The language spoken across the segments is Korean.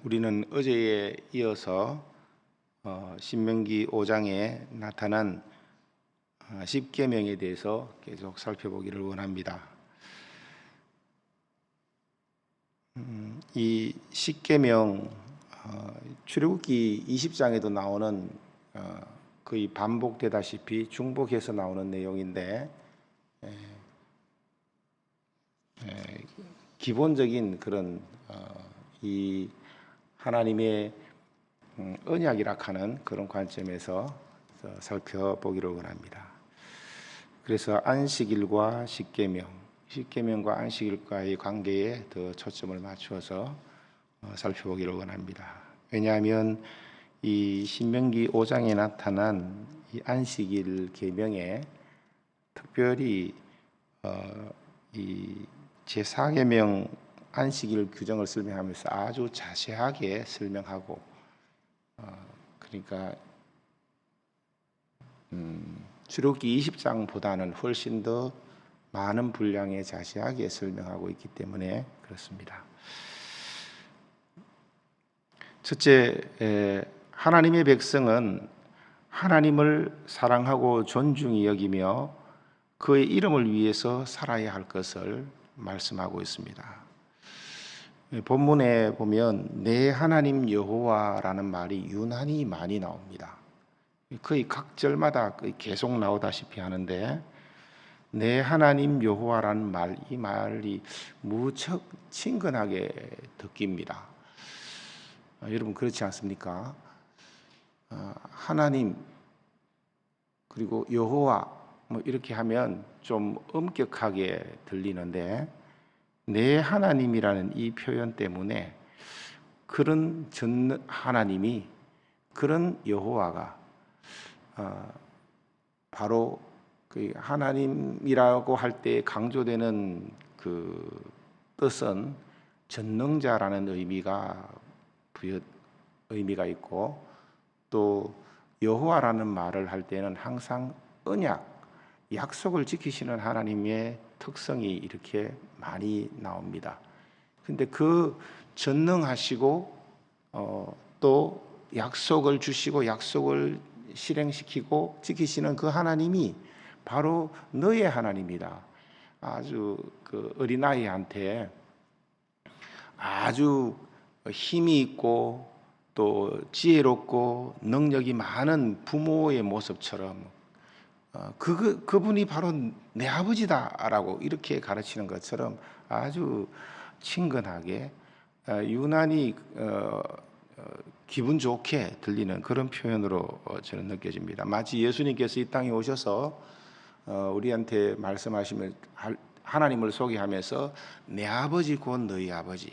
우리는 어제에 이어서 신명기 5장에 나타난 십계명에 대해서 계속 살펴보기를 원합니다. 이 십계명 출애굽기 20장에도 나오는 거의 반복되다시피 중복해서 나오는 내용인데 기본적인 그런 이 하나님의 언약이라 하는 그런 관점에서 살펴보기를 원합니다. 그래서 안식일과 십계명과 안식일과의 관계에 더 초점을 맞추어서 살펴보기를 원합니다. 왜냐하면 이 신명기 5장에 나타난 이 안식일 계명에 특별히 이 제4계명 안식일 규정을 설명하면서 아주 자세하게 설명하고 그러니까 출애굽기 20장보다는 훨씬 더 많은 분량에 자세하게 설명하고 있기 때문에 그렇습니다. 첫째, 하나님의 백성은 하나님을 사랑하고 존중히 여기며 그의 이름을 위해서 살아야 할 것을 말씀하고 있습니다. 본문에 보면 내 하나님 여호와라는 말이 유난히 많이 나옵니다. 거의 각 절마다 거의 계속 나오다시피 하는데 내 하나님 여호와라는 말, 이 말이 무척 친근하게 느낍니다. 여러분 그렇지 않습니까? 하나님 그리고 여호와 뭐 이렇게 하면 좀 엄격하게 들리는데 내 하나님이라는 이 표현 때문에 그런 전 하나님이 그런 여호와가 바로 그 하나님이라고 할 때 강조되는 그 뜻은 전능자라는 의미가 있고 또 여호와라는 말을 할 때는 항상 약속을 지키시는 하나님의 특성이 이렇게 많이 나옵니다. 근데 그 전능하시고 또 약속을 주시고 약속을 실행시키고 지키시는 그 하나님이 바로 너의 하나님이다. 아주 그 어린아이한테 아주 힘이 있고 또 지혜롭고 능력이 많은 부모의 모습처럼 그분이 바로 내 아버지다라고 이렇게 가르치는 것처럼 아주 친근하게 유난히 기분 좋게 들리는 그런 표현으로 저는 느껴집니다. 마치 예수님께서 이 땅에 오셔서 우리한테 말씀하시면 하나님을 소개하면서 내 아버지 곧 너희 아버지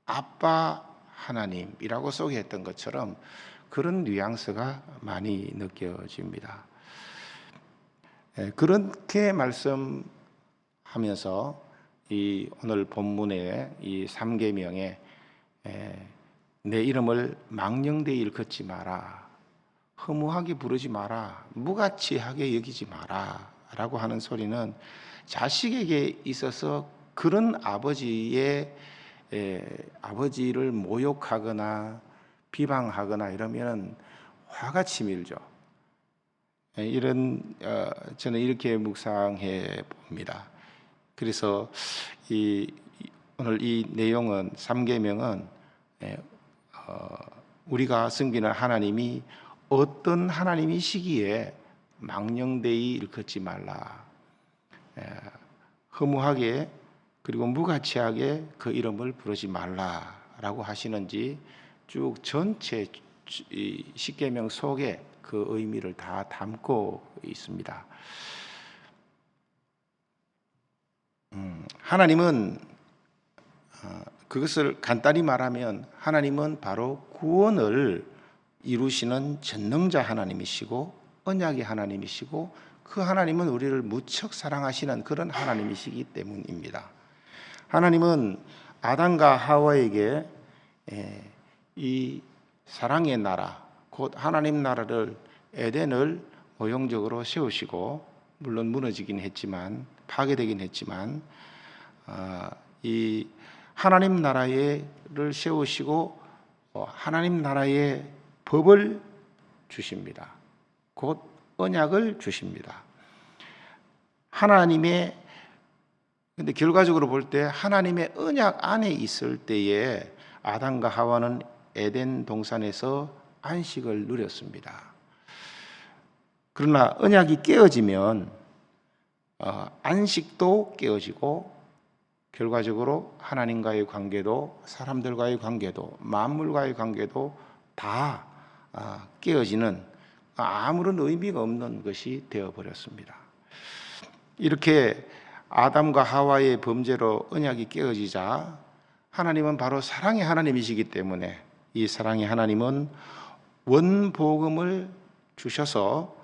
아빠 하나님이라고 소개했던 것처럼 그런 뉘앙스가 많이 느껴집니다. 그렇게 말씀하면서 이 오늘 본문의 이 3계명에 내 이름을 망령되이 일컫지 마라, 허무하게 부르지 마라, 무가치하게 여기지 마라 라고 하는 소리는 자식에게 있어서 그런 아버지를 모욕하거나 비방하거나 이러면 화가 치밀죠. 저는 이렇게 묵상해 봅니다. 그래서 오늘 이 내용은 3계명은 우리가 섬기는 하나님이 어떤 하나님이시기에 망령되이 일컫지 말라, 허무하게 그리고 무가치하게 그 이름을 부르지 말라라고 하시는지 쭉 전체 십계명 속에 그 의미를 다 담고 있습니다. 하나님은 그것을 간단히 말하면 하나님은 바로 구원을 이루시는 전능자 하나님이시고 언약의 하나님이시고 그 하나님은 우리를 무척 사랑하시는 그런 하나님이시기 때문입니다. 하나님은 아담과 하와에게 이 사랑의 나라 곧 하나님 나라를 에덴을 모형적으로 세우시고 물론 무너지긴 했지만 파괴되긴 했지만 이 하나님 나라를 세우시고 하나님 나라의 법을 주십니다. 곧 언약을 주십니다. 근데 결과적으로 볼 때 하나님의 언약 안에 있을 때에 아담과 하와는 에덴 동산에서 안식을 누렸습니다. 그러나 언약이 깨어지면 안식도 깨어지고 결과적으로 하나님과의 관계도, 사람들과의 관계도, 만물과의 관계도 다 깨어지는 아무런 의미가 없는 것이 되어버렸습니다. 이렇게 아담과 하와의 범죄로 언약이 깨어지자 하나님은 바로 사랑의 하나님이시기 때문에 이 사랑의 하나님은 원복음을 주셔서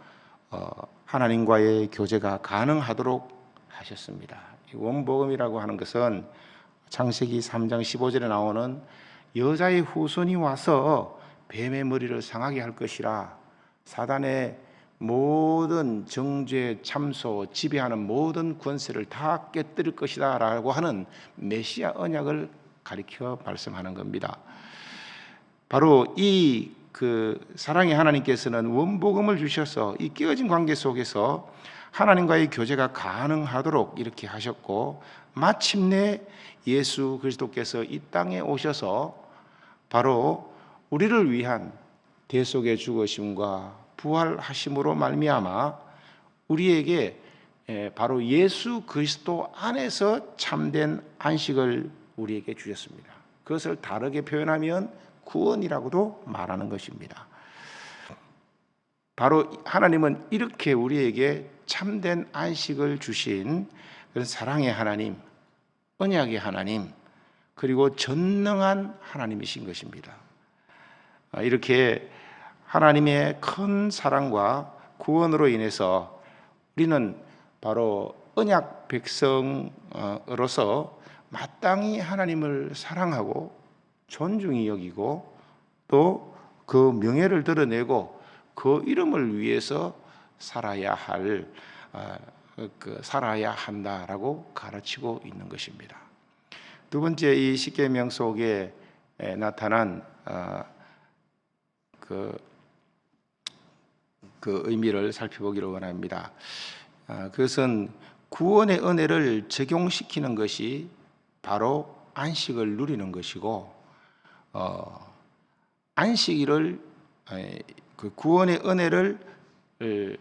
하나님과의 교제가 가능하도록 하셨습니다. 이 원복음이라고 하는 것은 창세기 3장 15절에 나오는 여자의 후손이 와서 뱀의 머리를 상하게 할 것이라, 사단의 모든 정죄, 참소, 지배하는 모든 권세를 다 깨뜨릴 것이다 라고 하는 메시아 언약을 가리켜 말씀하는 겁니다. 바로 이 사랑의 하나님께서는 원복음을 주셔서 이 깨어진 관계 속에서 하나님과의 교제가 가능하도록 이렇게 하셨고, 마침내 예수 그리스도께서 이 땅에 오셔서 바로 우리를 위한 대속의 죽으심과 부활하심으로 말미암아 우리에게 바로 예수 그리스도 안에서 참된 안식을 우리에게 주셨습니다. 그것을 다르게 표현하면 구원이라고도 말하는 것입니다. 바로 하나님은 이렇게 우리에게 참된 안식을 주신 그런 사랑의 하나님, 언약의 하나님, 그리고 전능한 하나님이신 것입니다. 이렇게 하나님의 큰 사랑과 구원으로 인해서 우리는 바로 언약 백성으로서 마땅히 하나님을 사랑하고 존중히 여기고 또 그 명예를 드러내고 그 이름을 위해서 살아야 한다라고 가르치고 있는 것입니다. 두 번째, 이 십계명 속에 나타난 그 의미를 살펴보기를 원합니다. 그것은 구원의 은혜를 적용시키는 것이 바로 안식을 누리는 것이고, 안식일을 그 구원의 은혜를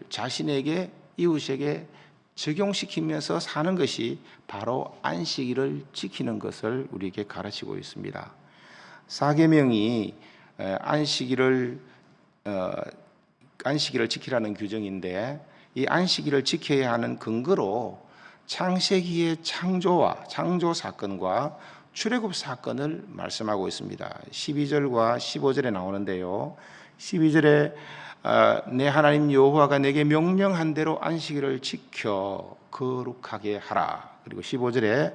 자신에게, 이웃에게 적용시키면서 사는 것이 바로 안식일을 지키는 것을 우리에게 가르치고 있습니다. 사계명이 안식일을 지키라는 규정인데, 이 안식일을 지켜야 하는 근거로 창세기의 창조 사건과 출애굽 사건을 말씀하고 있습니다. 12절과 15절에 나오는데요. 12절에 내 하나님 여호와가 내게 명령한 대로 안식일을 지켜 거룩하게 하라. 그리고 15절에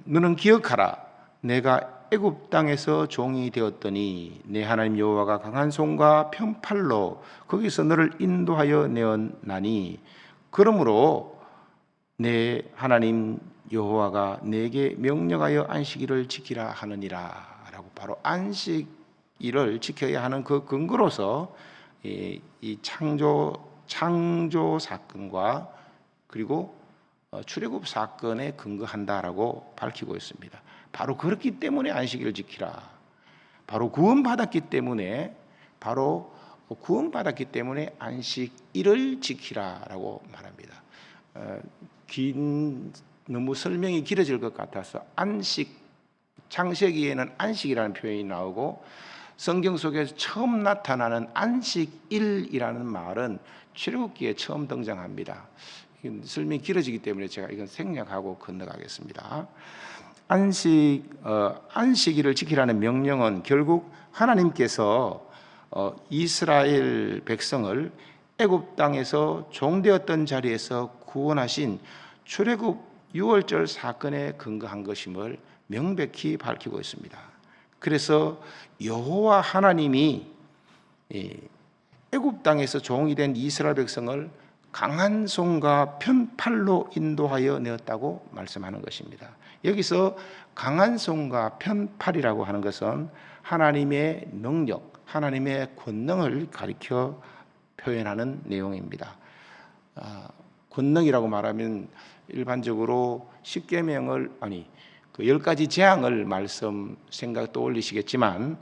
너는 기억하라. 내가 애굽 땅에서 종이 되었더니 내 하나님 여호와가 강한 손과 편팔로 거기서 너를 인도하여 내었나니 그러므로 내 하나님 여호와가 내게 명령하여 안식일을 지키라 하느니라 라고, 바로 안식일을 지켜야 하는 그 근거로서 이 창조 사건과 그리고 출애굽 사건에 근거한다라고 밝히고 있습니다. 바로 그렇기 때문에 안식일을 지키라. 바로 구원받았기 때문에 안식일을 지키라라고 말합니다. 너무 설명이 길어질 것 같아서 창세기에는 안식이라는 표현이 나오고 성경 속에서 처음 나타나는 안식일이라는 말은 출애굽기에 처음 등장합니다. 설명이 길어지기 때문에 제가 이건 생략하고 건너가겠습니다. 안식일을 지키라는 명령은 결국 하나님께서 이스라엘 백성을 애굽 땅에서 종되었던 자리에서 구원하신 출애굽 유월절 사건에 근거한 것임을 명백히 밝히고 있습니다. 그래서 여호와 하나님이 애굽 땅에서 종이 된 이스라엘 백성을 강한 손과 편팔로 인도하여 내었다고 말씀하는 것입니다. 여기서 강한 손과 편팔이라고 하는 것은 하나님의 능력, 하나님의 권능을 가리켜 표현하는 내용입니다. 권능이라고 말하면 일반적으로 십계명을 그 10가지 재앙을 말씀 생각 떠올리시겠지만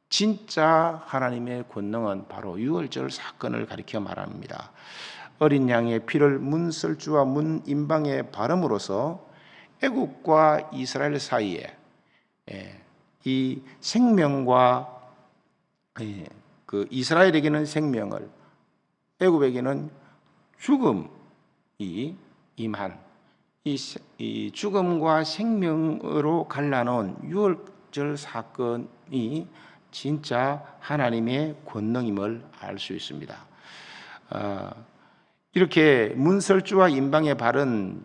진짜 하나님의 권능은 바로 유월절 사건을 가리켜 말합니다. 어린 양의 피를 문설주와 문인방에 바름으로써 애국과 이스라엘 사이에 이 생명과 그 이스라엘에게는 생명을, 애굽에게는 죽음이 임한 이 죽음과 생명으로 갈라놓은 유월절 사건이 진짜 하나님의 권능임을 알 수 있습니다. 이렇게 문설주와 인방에 바른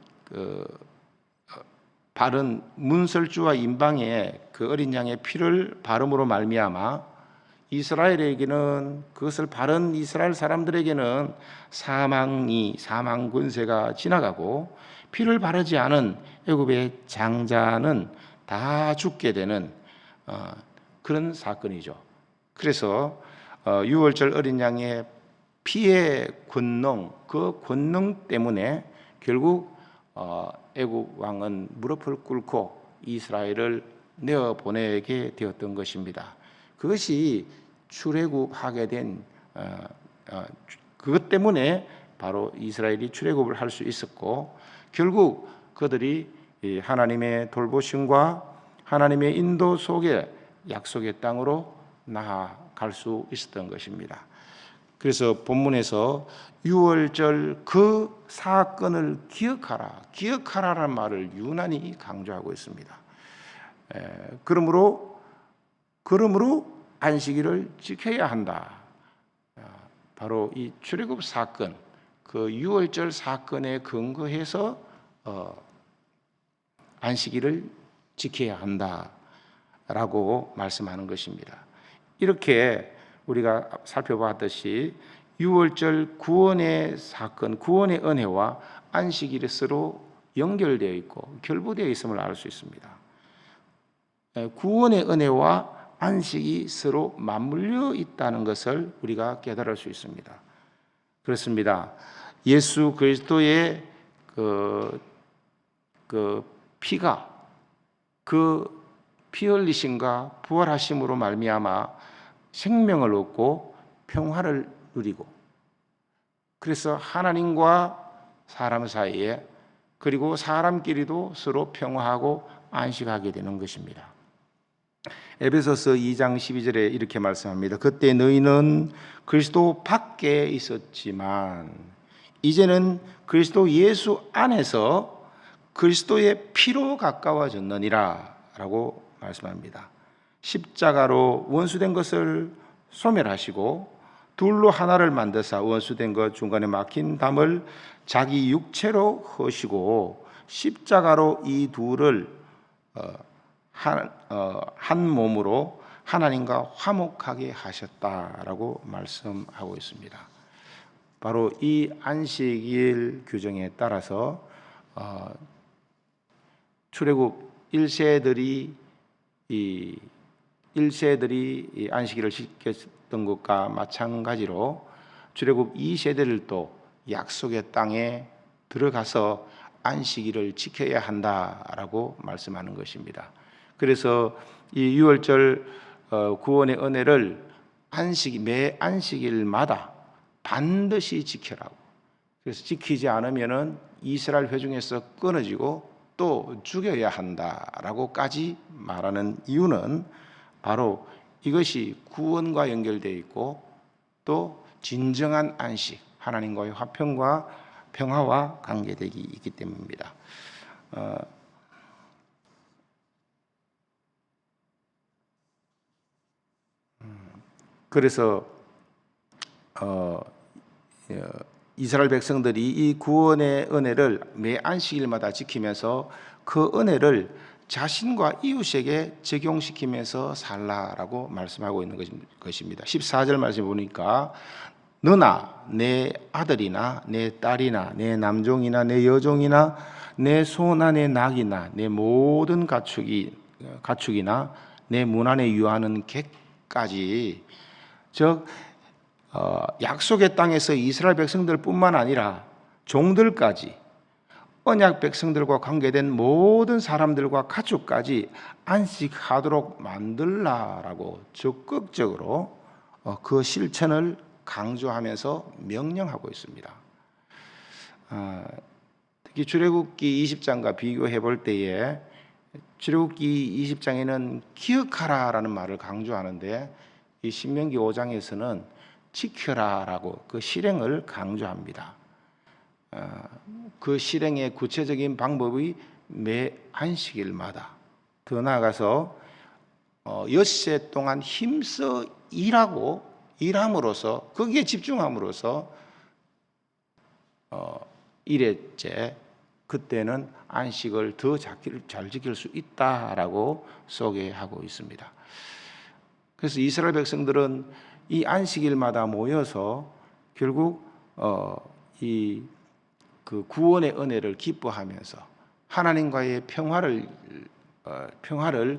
문설주와 인방에 그 어린 양의 피를 바름으로 말미암아 이스라엘에게는, 그것을 바른 이스라엘 사람들에게는 사망 권세가 지나가고 피를 바르지 않은 애굽의 장자는 다 죽게 되는 그런 사건이죠. 그래서 유월절 어린 양의 피의 권능, 그 권능 때문에 결국 애굽 왕은 무릎을 꿇고 이스라엘을 내어 보내게 되었던 것입니다. 그것이 출애굽하게 된 그것 때문에 바로 이스라엘이 출애굽을 할 수 있었고, 결국 그들이 하나님의 돌보심과 하나님의 인도 속에 약속의 땅으로 나아갈 수 있었던 것입니다. 그래서 본문에서 유월절 그 사건을 기억하라라는 말을 유난히 강조하고 있습니다. 그러므로 안식일을 지켜야 한다. 바로 이 출애굽 사건, 그 유월절 사건에 근거해서 안식일을 지켜야 한다라고 말씀하는 것입니다. 이렇게 우리가 살펴봤듯이 유월절 구원의 사건, 구원의 은혜와 안식일이 서로 연결되어 있고 결부되어 있음을 알 수 있습니다. 구원의 은혜와 안식이 서로 맞물려 있다는 것을 우리가 깨달을 수 있습니다. 그렇습니다. 예수 그리스도의 그 피가, 그 피 흘리심과 부활하심으로 말미암아 생명을 얻고 평화를 누리고, 그래서 하나님과 사람 사이에, 그리고 사람끼리도 서로 평화하고 안식하게 되는 것입니다. 에베소서 2장 12절에 이렇게 말씀합니다. 그때 너희는 그리스도 밖에 있었지만 이제는 그리스도 예수 안에서 그리스도의 피로 가까워졌느니라 라고 말씀합니다. 십자가로 원수된 것을 소멸하시고 둘로 하나를 만드사 원수된 것 중간에 막힌 담을 자기 육체로 허시고 십자가로 이 둘을 한 몸으로 하나님과 화목하게 하셨다라고 말씀하고 있습니다. 바로 이 안식일 규정에 따라서 출애굽 1세들이 이 안식일을 지켰던 것과 마찬가지로 출애굽 2세대들도 약속의 땅에 들어가서 안식일을 지켜야 한다라고 말씀하는 것입니다. 그래서 이 유월절 구원의 은혜를 매 안식일마다 반드시 지켜라고. 그래서 지키지 않으면은 이스라엘 회중에서 끊어지고 또 죽여야 한다라고까지 말하는 이유는 바로 이것이 구원과 연결되어 있고 또 진정한 안식, 하나님과의 화평과 평화와 관계되기 있기 때문입니다. 그래서 이스라엘 백성들이 이 구원의 은혜를 매 안식일마다 지키면서 그 은혜를 자신과 이웃에게 적용시키면서 살라라고 말씀하고 있는 것입니다. 14절 말씀 보니까 너나 내 아들이나 내 딸이나 내 남종이나 내 여종이나 내 소나 내 낙이나 내 모든 가축이나 내 문 안에 유하는 객까지, 즉 약속의 땅에서 이스라엘 백성들뿐만 아니라 종들까지, 언약 백성들과 관계된 모든 사람들과 가축까지 안식하도록 만들라라고 적극적으로 그 실천을 강조하면서 명령하고 있습니다. 특히 출애굽기 20장과 비교해 볼 때에 출애굽기 20장에는 기억하라라는 말을 강조하는데, 이 신명기 5장에서는 지켜라라고 그 실행을 강조합니다. 그 실행의 구체적인 방법이 매 안식일마다, 더 나아가서 엿새 동안 힘써 일함으로써, 거기에 집중함으로써 일회째 그때는 안식을 더 잘 지킬 수 있다라고 소개하고 있습니다. 그래서 이스라엘 백성들은 이 안식일마다 모여서 결국 그 구원의 은혜를 기뻐하면서 하나님과의 평화를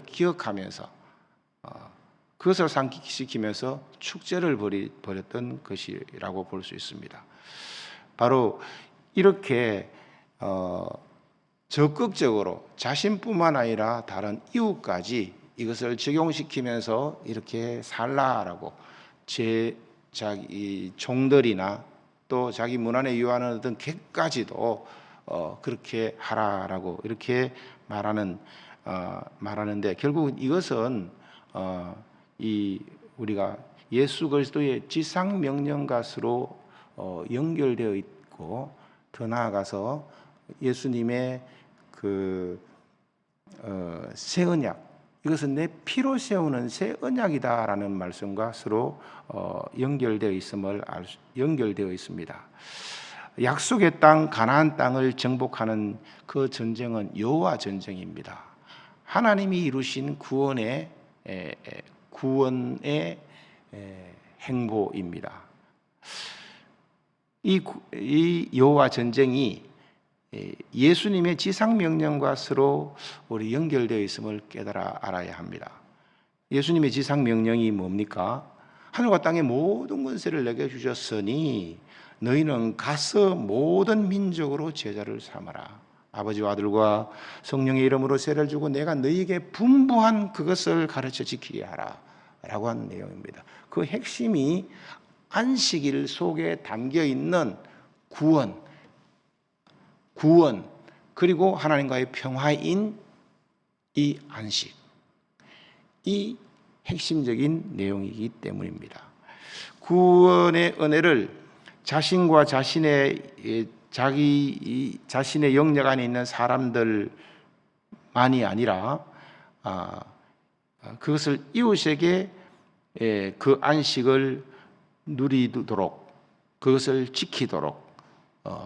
기억하면서 그것을 상기시키면서 축제를 벌였던 것이라고 볼 수 있습니다. 바로 이렇게 적극적으로 자신뿐만 아니라 다른 이웃까지 이것을 적용시키면서 이렇게 살라라고, 자기 종들이나 또 자기 문 안에 유하는 어떤 객까지도 그렇게 하라라고 이렇게 말하는데, 결국 이것은 우리가 예수 그리스도의 지상 명령과로 연결되어 있고, 더 나아가서 예수님의 새 언약, 이것은 내 피로 세우는 새 언약이다라는 말씀과 서로 연결되어 있습니다. 약속의 땅 가나안 땅을 정복하는 그 전쟁은 여호와 전쟁입니다. 하나님이 이루신 구원의 행보입니다. 이 여호와 전쟁이 예수님의 지상 명령과 서로 우리 연결되어 있음을 깨달아 알아야 합니다. 예수님의 지상 명령이 뭡니까? 하늘과 땅의 모든 권세를 내게 주셨으니 너희는 가서 모든 민족으로 제자를 삼아라. 아버지와 아들과 성령의 이름으로 세례를 주고 내가 너희에게 분부한 그것을 가르쳐 지키게 하라 라고 하는 내용입니다. 그 핵심이 안식일 속에 담겨 있는 구원, 그리고 하나님과의 평화인 이 안식, 이 핵심적인 내용이기 때문입니다. 구원의 은혜를 자신과 자신의 영역 안에 있는 사람들만이 아니라 그것을 이웃에게 그 안식을 누리도록, 그것을 지키도록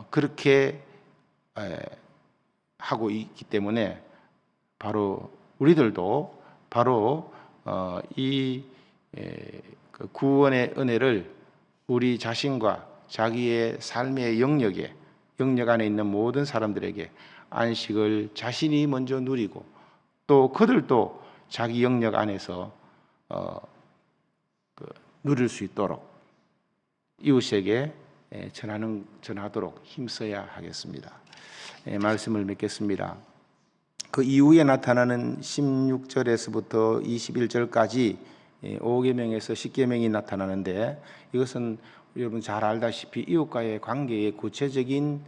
그렇게 하고 있기 때문에 바로 우리들도 이 구원의 은혜를 우리 자신과 자기의 삶의 영역 안에 있는 모든 사람들에게 안식을 자신이 먼저 누리고, 또 그들도 자기 영역 안에서 누릴 수 있도록 이웃에게 전하도록 힘써야 하겠습니다. 말씀을 맺겠습니다. 그 이후에 나타나는 16절에서부터 21절까지 5계명에서 10계명이 나타나는데, 이것은 여러분 잘 알다시피 이웃과의 관계의 구체적인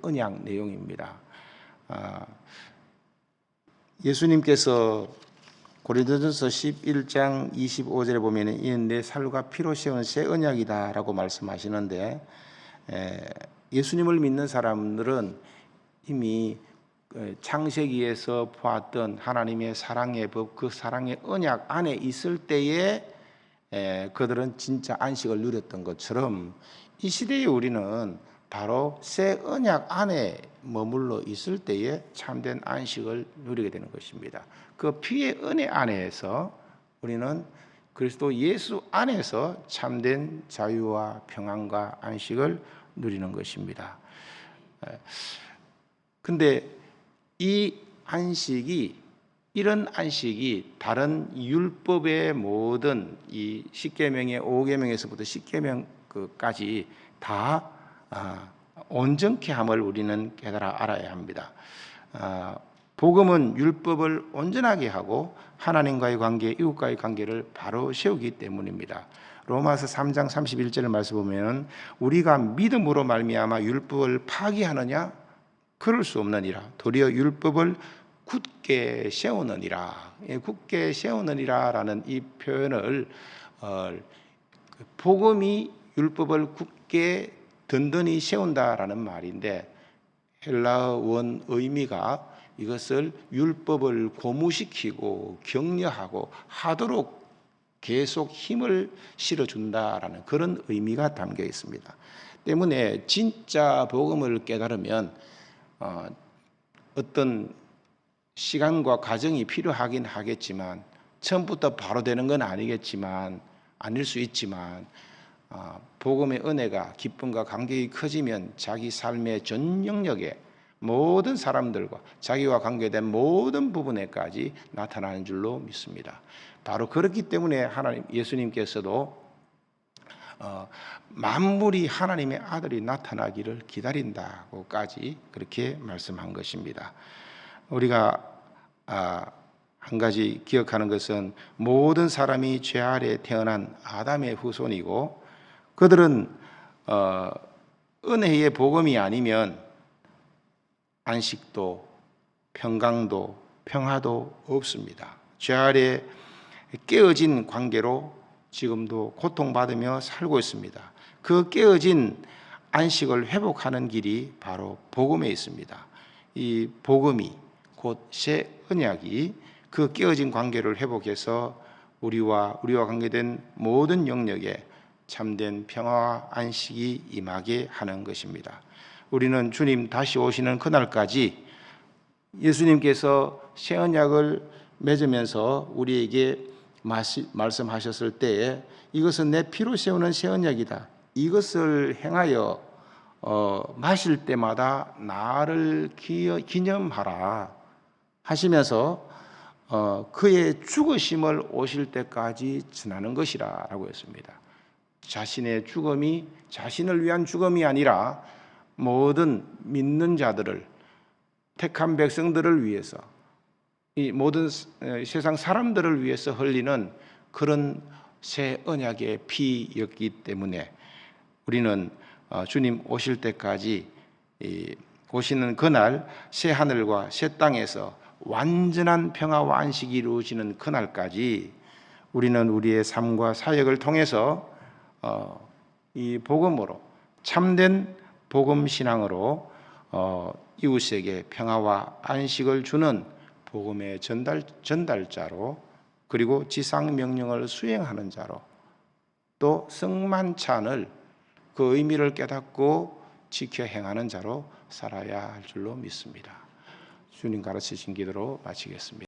언약 내용입니다. 예수님께서 고린도전서 11장 25절에 보면 이는 내 살과 피로 세운 새 언약이다라고 말씀하시는데, 예수님을 믿는 사람들은 이미 창세기에서 보았던 하나님의 사랑의 법, 그 사랑의 언약 안에 있을 때에 그들은 진짜 안식을 누렸던 것처럼, 이 시대에 우리는 바로 새 언약 안에 머물러 있을 때에 참된 안식을 누리게 되는 것입니다. 그 피의 은혜 안에서 우리는 그리스도 예수 안에서 참된 자유와 평안과 안식을 누리는 것입니다. 근데 이 안식이, 이런 안식이 다른 율법의 모든 이 10계명의 5계명에서부터 10계명까지 다 온전케 함을 우리는 깨달아 알아야 합니다. 복음은 율법을 온전하게 하고 하나님과의 관계, 이웃과의 관계를 바로 세우기 때문입니다. 로마서 3장 31절을 말씀 보면 우리가 믿음으로 말미암아 율법을 파기하느냐? 그럴 수 없느니라. 도리어 율법을 굳게 세우느니라. 굳게 세우느니라라는 이 표현을 복음이 율법을 굳게 든든히 세운다라는 말인데, 헬라어 원 의미가 이것을 율법을 고무시키고 격려하고 하도록 계속 힘을 실어준다라는 그런 의미가 담겨 있습니다. 때문에 진짜 복음을 깨달으면 어떤 시간과 과정이 필요하긴 하겠지만, 처음부터 바로 되는 건 아니겠지만, 아닐 수 있지만, 복음의 은혜가 기쁨과 감격이 커지면 자기 삶의 전 영역에 모든 사람들과 자기와 관계된 모든 부분에까지 나타나는 줄로 믿습니다. 바로 그렇기 때문에 하나님, 예수님께서도 만물이 하나님의 아들이 나타나기를 기다린다고까지 그렇게 말씀한 것입니다. 우리가 한 가지 기억하는 것은 모든 사람이 죄 아래 태어난 아담의 후손이고, 그들은 은혜의 복음이 아니면 안식도, 평강도, 평화도 없습니다. 죄 아래 깨어진 관계로 지금도 고통받으며 살고 있습니다. 그 깨어진 안식을 회복하는 길이 바로 복음에 있습니다. 이 복음이 곧 새 언약이 그 깨어진 관계를 회복해서 우리와 관계된 모든 영역에 참된 평화와 안식이 임하게 하는 것입니다. 우리는 주님 다시 오시는 그날까지 예수님께서 새 언약을 맺으면서 우리에게 말씀하셨을 때에 이것은 내 피로 세우는 새 언약이다. 이것을 행하여 마실 때마다 나를 기념하라 하시면서 그의 죽으심을 오실 때까지 지나는 것이라 라고 했습니다. 자신의 죽음이 자신을 위한 죽음이 아니라 모든 믿는 자들을, 택한 백성들을 위해서, 이 모든 세상 사람들을 위해서 흘리는 그런 새 언약의 피였기 때문에 우리는 주님 오실 때까지, 오시는 그날 새 하늘과 새 땅에서 완전한 평화와 안식이 이루어지는 그날까지 우리는 우리의 삶과 사역을 통해서 이 복음으로, 참된 복음 신앙으로 이웃에게 평화와 안식을 주는 복음의 전달자로, 그리고 지상 명령을 수행하는 자로, 또 성만찬을 그 의미를 깨닫고 지켜 행하는 자로 살아야 할 줄로 믿습니다. 주님 가르치신 기도로 마치겠습니다.